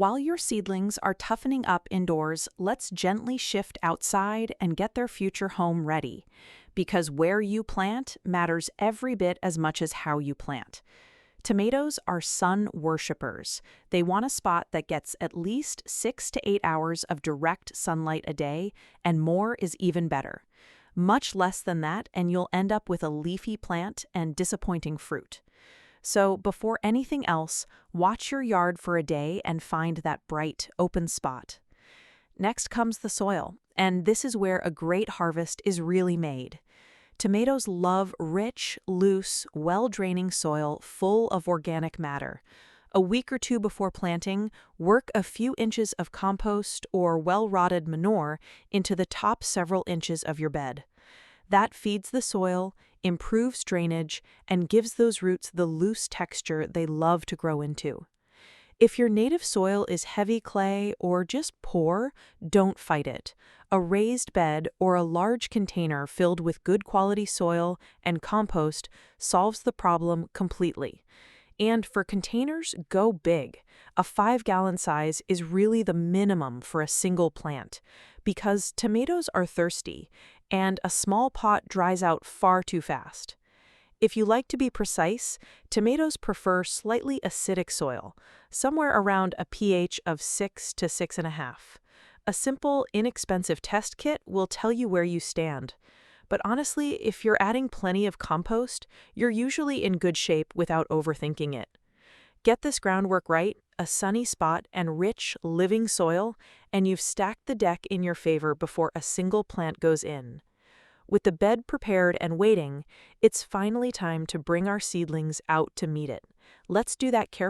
While your seedlings are toughening up indoors, let's gently shift outside and get their future home ready. Because where you plant matters every bit as much as how you plant. Tomatoes are sun worshippers. They want a spot that gets at least 6 to 8 hours of direct sunlight a day, and more is even better. Much less than that, and you'll end up with a leafy plant and disappointing fruit. So, before anything else, watch your yard for a day and find that bright, open spot. Next comes the soil, and this is where a great harvest is really made. Tomatoes love rich, loose, well-draining soil full of organic matter. A week or two before planting, work a few inches of compost or well-rotted manure into the top several inches of your bed. That feeds the soil, improves drainage, and gives those roots the loose texture they love to grow into. If your native soil is heavy clay or just poor, don't fight it. A raised bed or a large container filled with good quality soil and compost solves the problem completely. And for containers, go big. A 5-gallon size is really the minimum for a single plant, because tomatoes are thirsty, and a small pot dries out far too fast. If you like to be precise, tomatoes prefer slightly acidic soil, somewhere around a pH of 6 to 6.5. A simple, inexpensive test kit will tell you where you stand. But honestly, if you're adding plenty of compost, you're usually in good shape without overthinking it. Get this groundwork right, a sunny spot and rich, living soil, and you've stacked the deck in your favor before a single plant goes in. With the bed prepared and waiting, it's finally time to bring our seedlings out to meet it. Let's do that carefully.